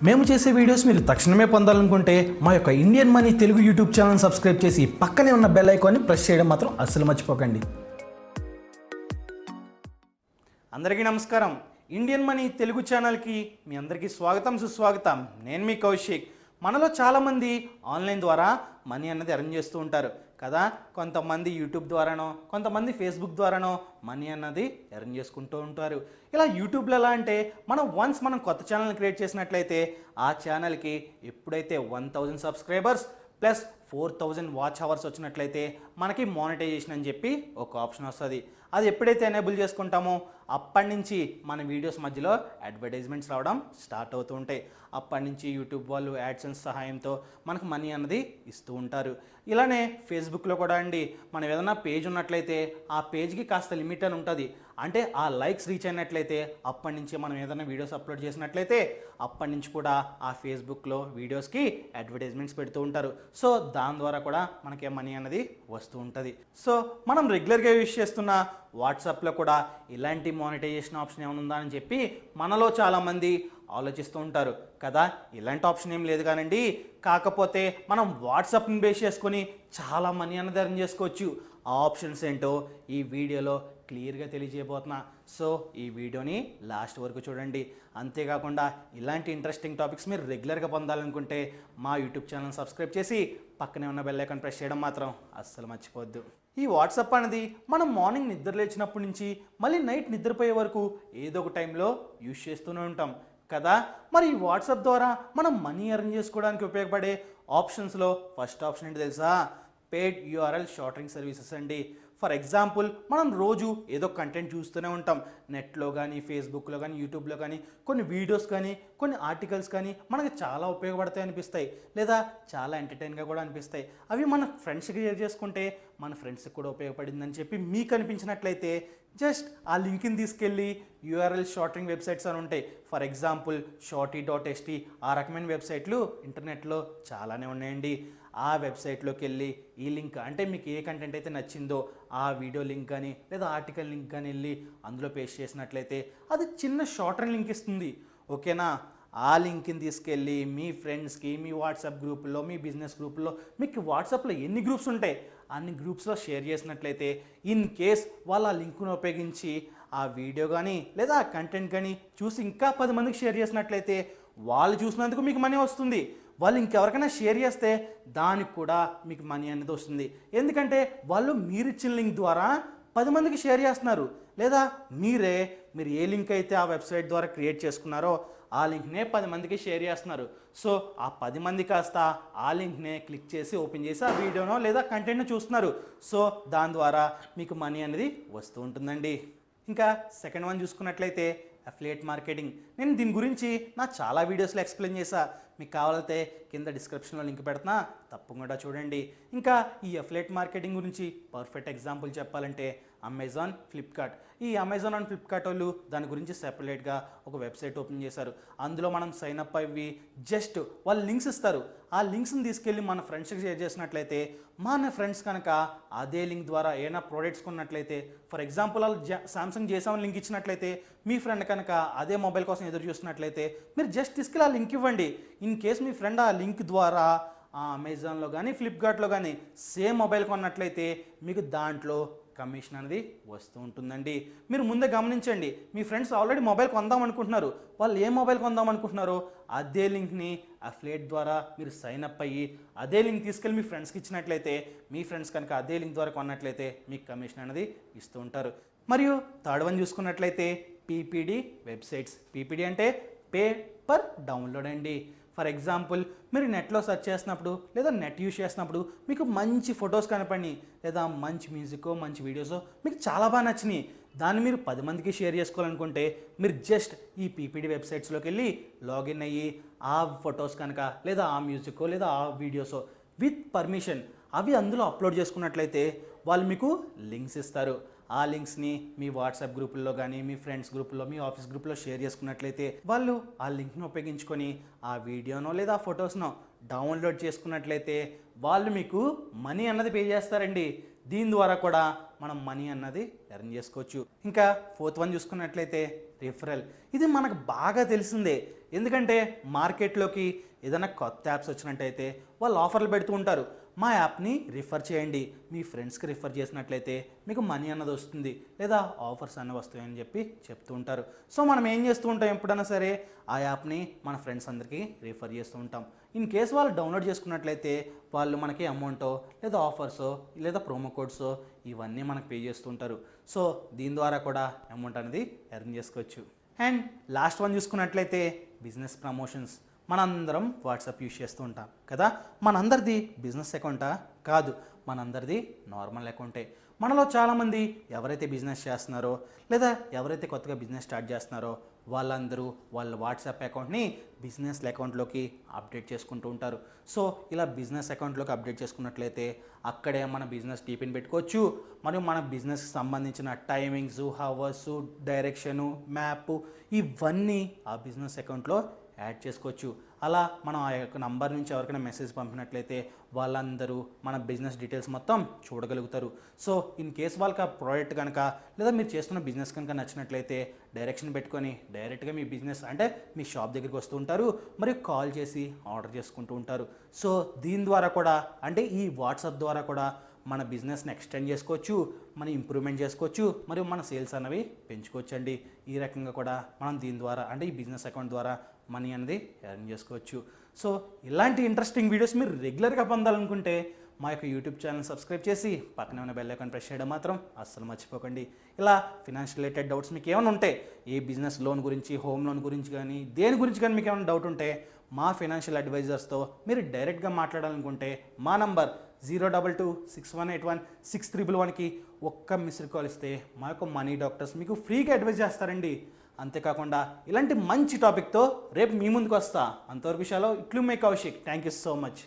మేము చేసే వీడియోస్ మీరు తక్షణమే పొందాలనుకుంటే మా యొక్క Indian money Telugu YouTube channel subscribe చేసి పక్కనే ఉన్న బెల్ ఐకాన్ని ప్రెస్ చేయడం మాత్రం అస్సలు మర్చిపోకండి. అందరికీ నమస్కారం. ఇండియన్ మనీ తెలుగు ఛానల్కి మీ అందరికీ స్వాగతం సుస్వాగతం. నేను మీ కౌశిక్. మనలో చాలామంది ఆన్లైన్ ద్వారా మనీ అన్నది ఎర్న్ చేస్తూ ఉంటారు కదా. కొంతమంది యూట్యూబ్ ద్వారానో, కొంతమంది ఫేస్బుక్ ద్వారానో మనీ అన్నది ఎర్న్ చేసుకుంటూ ఉంటారు. ఇలా యూట్యూబ్లో ఎలా అంటే మనం కొత్త ఛానల్ని క్రియేట్ చేసినట్లయితే ఆ ఛానల్కి ఎప్పుడైతే 1000 సబ్స్క్రైబర్స్ ప్లస్ 4000 వాచ్ అవర్స్ వచ్చినట్లయితే మనకి మానిటైజేషన్ అని చెప్పి ఒక ఆప్షన్ వస్తుంది. అది ఎప్పుడైతే ఎనేబుల్ చేసుకుంటామో అప్పటి నుంచి మన వీడియోస్ మధ్యలో అడ్వర్టైజ్మెంట్స్ రావడం స్టార్ట్ అవుతూ ఉంటాయి. అప్పటి నుంచి యూట్యూబ్ వాళ్ళు యాడ్సెన్స్ సహాయంతో మనకు మనీ అన్నది ఇస్తూ ఉంటారు. ఇలానే ఫేస్బుక్లో కూడా అండి, మనం ఏదైనా పేజ్ ఉన్నట్లయితే ఆ పేజ్కి కాస్త లిమిట్ అని ఉంటుంది. అంటే ఆ లైక్స్ రీచ్ అయినట్లయితే అప్పటి నుంచి మనం ఏదైనా వీడియోస్ అప్లోడ్ చేసినట్లయితే అప్పటి నుంచి కూడా ఆ ఫేస్బుక్లో వీడియోస్కి అడ్వర్టైజ్మెంట్స్ పెడుతూ ఉంటారు. సో దాని ద్వారా కూడా మనకి మనీ అన్నది వస్తూ ఉంటుంది. సో మనం రెగ్యులర్గా యూజ్ చేస్తున్న వాట్సాప్లో కూడా ఇలాంటి మానిటైజేషన్ ఆప్షన్ ఏమైనా ఉందా అని చెప్పి మనలో చాలామంది ఆలోచిస్తూ ఉంటారు కదా. ఇలాంటి ఆప్షన్ ఏం లేదు కానండి, కాకపోతే మనం వాట్సాప్ని బేస్ చేసుకొని చాలా మనీ అన్నది ఎర్న్ చేసుకోవచ్చు. ఆ ఆప్షన్స్ ఏంటో ఈ వీడియోలో క్లియర్గా తెలియజేయబోతున్నా. సో ఈ వీడియోని లాస్ట్ వరకు చూడండి. అంతేకాకుండా ఇలాంటి ఇంట్రెస్టింగ్ టాపిక్స్ మీరు రెగ్యులర్గా పొందాలనుకుంటే మా యూట్యూబ్ ఛానల్ సబ్స్క్రైబ్ చేసి పక్కనే ఉన్న బెల్ ఐకాన్ ప్రెస్ చేయడం మాత్రం అస్సలు మర్చిపోవద్దు. ఈ వాట్సాప్ అనేది మనం మార్నింగ్ నిద్ర లేచినప్పటి నుంచి మళ్ళీ నైట్ నిద్రపోయే వరకు ఏదో ఒక టైంలో యూజ్ చేస్తూనే ఉంటాం కదా. మరి ఈ వాట్సాప్ ద్వారా మనం మనీ ఎర్న్ చేసుకోవడానికి ఉపయోగపడే ఆప్షన్స్లో ఫస్ట్ ఆప్షన్ ఏంటి తెలుసా? పేడ్ యూఆర్ఎల్ షార్టరింగ్ సర్వీసెస్ అండి. ఫర్ ఎగ్జాంపుల్, మనం రోజు ఏదో కంటెంట్ చూస్తూనే ఉంటాం. నెట్లో కానీ, ఫేస్బుక్లో కానీ, యూట్యూబ్లో కానీ కొన్ని వీడియోస్ కానీ, కొన్ని ఆర్టికల్స్ కానీ మనకి చాలా ఉపయోగపడతాయి అనిపిస్తాయి, లేదా చాలా ఎంటర్టైన్గా కూడా అనిపిస్తాయి. అవి మన ఫ్రెండ్స్కి షేర్ చేసుకుంటే మన ఫ్రెండ్స్కి కూడా ఉపయోగపడిందని చెప్పి మీకు అనిపించినట్లయితే జస్ట్ ఆ లింక్ని తీసుకెళ్ళి యూఆర్ఎల్ షార్టరింగ్ వెబ్సైట్స్ అని ఉంటాయి. ఫర్ ఎగ్జాంపుల్ shorty.st, ఆ రకమైన వెబ్సైట్లు ఇంటర్నెట్లో చాలానే ఉన్నాయండి. ఆ వెబ్సైట్లోకి వెళ్ళి ఈ లింక్, అంటే మీకు ఏ కంటెంట్ అయితే నచ్చిందో ఆ వీడియో లింక్ కానీ లేదా ఆర్టికల్ లింక్ కానీ వెళ్ళి అందులో పేస్ట్ చేసినట్లయితే అది చిన్న షార్టరింగ్ లింక్ ఇస్తుంది. ఓకేనా? ఆ లింక్ని తీసుకెళ్ళి మీ ఫ్రెండ్స్కి, మీ వాట్సాప్ గ్రూపుల్లో, మీ బిజినెస్ గ్రూపుల్లో, మీకు వాట్సాప్లో ఎన్ని గ్రూప్స్ ఉంటాయి అన్ని గ్రూప్స్లో షేర్ చేసినట్లయితే ఇన్ కేస్ వాళ్ళు ఆ లింక్ను ఉపయోగించి ఆ వీడియో కానీ లేదా ఆ కంటెంట్ కానీ చూసి ఇంకా 10 మందికి షేర్ చేసినట్లయితే వాళ్ళు చూసినందుకు మీకు మనీ వస్తుంది. వాళ్ళు ఇంకెవరికైనా షేర్ చేస్తే దానికి కూడా మీకు మనీ అనేది వస్తుంది. ఎందుకంటే వాళ్ళు మీరు ఇచ్చిన లింక్ ద్వారా 10 మందికి షేర్ చేస్తున్నారు, లేదా మీరు ఏ లింక్ అయితే ఆ వెబ్సైట్ ద్వారా క్రియేట్ చేసుకున్నారో ఆ లింక్నే 10 మందికి షేర్ చేస్తున్నారు. సో ఆ 10 మంది కాస్త ఆ లింక్నే క్లిక్ చేసి ఓపెన్ చేసి ఆ వీడియోనో లేదా కంటెంట్ను చూస్తున్నారు. సో దాని ద్వారా మీకు మనీ అనేది వస్తూ ఉంటుందండి. ఇంకా సెకండ్ వన్ చూసుకున్నట్లయితే అఫిలియేట్ మార్కెటింగ్. నేను దీని గురించి నా చాలా వీడియోస్లో ఎక్స్ప్లెయిన్ చేశా. మీకు కావాలంటే కింద డిస్క్రిప్షన్లో లింక్ పెడుతున్నా, తప్పకుండా చూడండి. ఇంకా ఈ అఫిలియేట్ మార్కెటింగ్ గురించి పర్ఫెక్ట్ ఎగ్జాంపుల్ చెప్పాలంటే అమెజాన్, ఫ్లిప్కార్ట్. ఈ అమెజాన్ అండ్ ఫ్లిప్కార్ట్ వాళ్ళు దాని గురించి సెపరేట్గా ఒక వెబ్సైట్ ఓపెన్ చేశారు. అందులో మనం సైన్ అప్ అయ్యి జస్ట్ వాళ్ళు లింక్స్ ఇస్తారు. ఆ లింక్స్ని తీసుకెళ్ళి మన ఫ్రెండ్స్కి షేర్ చేసినట్లయితే మన ఫ్రెండ్స్ కనుక అదే లింక్ ద్వారా ఏమైనా ప్రోడక్ట్స్ కొన్నట్లయితే, ఫర్ ఎగ్జాంపుల్ వాళ్ళు సామ్సంగ్ J7 లింక్ ఇచ్చినట్లయితే మీ ఫ్రెండ్ కనుక అదే మొబైల్ కోసం ఎదురు చూసినట్లయితే మీరు జస్ట్ తీసుకెళ్ళి ఆ లింక్ ఇవ్వండి. ఇన్ కేస్ మీ ఫ్రెండ్ ఆ లింక్ ద్వారా ఆ అమెజాన్లో కానీ ఫ్లిప్కార్ట్లో కానీ సేమ్ మొబైల్ కొన్నట్లయితే మీకు దాంట్లో కమిషన్ అనేది వస్తూ ఉంటుందండి. మీరు ముందే గమనించండి, మీ ఫ్రెండ్స్ ఆల్రెడీ మొబైల్ కొందాం అనుకుంటున్నారు. వాళ్ళు ఏ మొబైల్ కొందాం అనుకుంటున్నారో అదే లింక్ని అఫిలియేట్ ద్వారా మీరు సైన్ అప్ అయ్యి అదే లింక్ తీసుకెళ్ళి మీ ఫ్రెండ్స్కి ఇచ్చినట్లయితే మీ ఫ్రెండ్స్ కనుక అదే లింక్ ద్వారా కొన్నట్లయితే మీకు కమిషన్ అనేది ఇస్తూ ఉంటారు. మరియు థర్డ్ వన్ చూసుకున్నట్లయితే పీపీడి వెబ్సైట్స్. పీపీడి అంటే పే పర్ డౌన్లోడ్ అండి. ఫర్ ఎగ్జాంపుల్, మీరు నెట్లో సెర్చ్ చేసినప్పుడు లేదా నెట్ యూజ్ చేసినప్పుడు మీకు మంచి ఫొటోస్ కనపడి లేదా మంచి మ్యూజిక్, మంచి వీడియోస్ మీకు చాలా బాగా నచ్చినాయి, దాన్ని మీరు 10 మందికి షేర్ చేసుకోవాలనుకుంటే మీరు జస్ట్ ఈ పీపీడి వెబ్సైట్స్లోకి వెళ్ళి లాగిన్ అయ్యి ఆ ఫొటోస్ కనుక లేదా ఆ మ్యూజిక్ లేదా ఆ వీడియోస్ విత్ పర్మిషన్ అవి అందులో అప్లోడ్ చేసుకున్నట్లయితే వాళ్ళు మీకు లింక్స్ ఇస్తారు. ఆ లింక్స్ని మీ వాట్సాప్ గ్రూపుల్లో కానీ, మీ ఫ్రెండ్స్ గ్రూపుల్లో, మీ ఆఫీస్ గ్రూపుల్లో షేర్ చేసుకున్నట్లయితే వాళ్ళు ఆ లింక్ను ఉపయోగించుకొని ఆ వీడియోనో లేదా ఆ ఫొటోస్నో డౌన్లోడ్ చేసుకున్నట్లయితే వాళ్ళు మీకు మనీ అన్నది పే చేస్తారండి. దీని ద్వారా కూడా మనం మనీ అన్నది ఎర్న్ చేసుకోవచ్చు. ఇంకా ఫోర్త్ వన్ చూసుకున్నట్లయితే రిఫరల్. ఇది మనకు బాగా తెలిసిందే. ఎందుకంటే మార్కెట్లోకి ఏదైనా కొత్త యాప్స్ వచ్చినట్టయితే వాళ్ళు ఆఫర్లు పెడుతూ ఉంటారు. మా యాప్ని రిఫర్ చేయండి, మీ ఫ్రెండ్స్కి రిఫర్ చేసినట్లయితే మీకు మనీ అన్నది వస్తుంది, లేదా ఆఫర్స్ అన్నవి వస్తాయని చెప్పి చెప్తూ ఉంటారు. సో మనం ఏం చేస్తూ ఉంటాం, ఎప్పుడైనా సరే ఆ యాప్ని మన ఫ్రెండ్స్ అందరికీ రిఫర్ చేస్తూ ఉంటాం. ఇన్ కేస్ వాళ్ళు డౌన్లోడ్ చేసుకున్నట్లయితే వాళ్ళు మనకి అమౌంటో లేదా ఆఫర్సో లేదా ప్రోమో కోడ్సో ఇవన్నీ మనకు పే చేస్తూ ఉంటారు. సో దీని ద్వారా కూడా అమౌంట్ అనేది ఎర్న్ చేసుకోవచ్చు. అండ్ లాస్ట్ వన్ చూసుకున్నట్లయితే బిజినెస్ ప్రమోషన్స్. మనందరం వాట్సాప్ యూజ్ చేస్తూ ఉంటాం కదా. మనందరిది బిజినెస్ అకౌంటా? కాదు, మనందరిది నార్మల్ అకౌంటే. మనలో చాలామంది ఎవరైతే బిజినెస్ చేస్తున్నారో లేదా ఎవరైతే కొత్తగా బిజినెస్ స్టార్ట్ చేస్తున్నారో వాళ్ళందరూ వాళ్ళ వాట్సాప్ అకౌంట్ని బిజినెస్ అకౌంట్లోకి అప్డేట్ చేసుకుంటూ ఉంటారు. సో ఇలా బిజినెస్ అకౌంట్లోకి అప్డేట్ చేసుకున్నట్లయితే అక్కడే మన బిజినెస్ డీపిన్ పెట్టుకోవచ్చు. మరియు మన బిజినెస్కి సంబంధించిన టైమింగ్స్, హవర్స్, డైరెక్షను, మ్యాప్ ఇవన్నీ ఆ బిజినెస్ అకౌంట్లో యాడ్ చేసుకోవచ్చు. అలా మనం ఆ యొక్క నంబర్ నుంచి ఎవరికైనా మెసేజ్ పంపినట్లయితే వాళ్ళందరూ మన బిజినెస్ డీటెయిల్స్ మొత్తం చూడగలుగుతారు. సో ఇన్ కేస్ వాళ్ళకి ఆ ప్రోడక్ట్ కనుక లేదా మీరు చేస్తున్న బిజినెస్ కనుక నచ్చినట్లయితే డైరెక్షన్ పెట్టుకొని డైరెక్ట్గా మీ బిజినెస్ అంటే మీ షాప్ దగ్గరికి వస్తూ ఉంటారు, మరియు కాల్ చేసి ఆర్డర్ చేసుకుంటూ ఉంటారు. సో దీని ద్వారా కూడా అంటే ఈ వాట్సాప్ ద్వారా కూడా మన బిజినెస్ని ఎక్స్టెండ్ చేసుకోవచ్చు, మనం ఇంప్రూవ్మెంట్ చేసుకోవచ్చు, మరియు మన సేల్స్ అనేవి పెంచుకోవచ్చు అండి. ఈ రకంగా కూడా మనం దీని ద్వారా అంటే ఈ బిజినెస్ అకౌంట్ ద్వారా మనీ అనేది ఎర్న్ చేసుకోవచ్చు. సో ఇలాంటి ఇంట్రెస్టింగ్ వీడియోస్ మీరు రెగ్యులర్గా పొందాలనుకుంటే మా యొక్క యూట్యూబ్ ఛానల్ సబ్స్క్రైబ్ చేసి పక్కనే ఉన్న బెల్ ఐకాన్ ప్రెస్ చేయడం మాత్రం అస్సలు మర్చిపోకండి. ఇలా ఫినాన్షియల్ రిలేటెడ్ డౌట్స్ మీకు ఏమైనా ఉంటే, ఏ బిజినెస్ లోన్ గురించి, హోమ్ లోన్ గురించి కానీ దేని గురించి కానీ మీకు ఏమైనా డౌట్ ఉంటే మా ఫినాన్షియల్ అడ్వైజర్స్తో మీరు డైరెక్ట్గా మాట్లాడాలనుకుంటే మా నంబర్ 02261816311కి ఒక్క మిస్డ్ కాల్ ఇస్తే మా యొక్క మనీ డాక్టర్స్ మీకు ఫ్రీగా అడ్వైజ్ చేస్తారండి. అంతేకాకుండా ఇలాంటి మంచి టాపిక్తో రేపు మీ ముందుకు వస్తా. అంతవరకు విషయాలు ఇట్లు మే Kaushik. Thank you so much.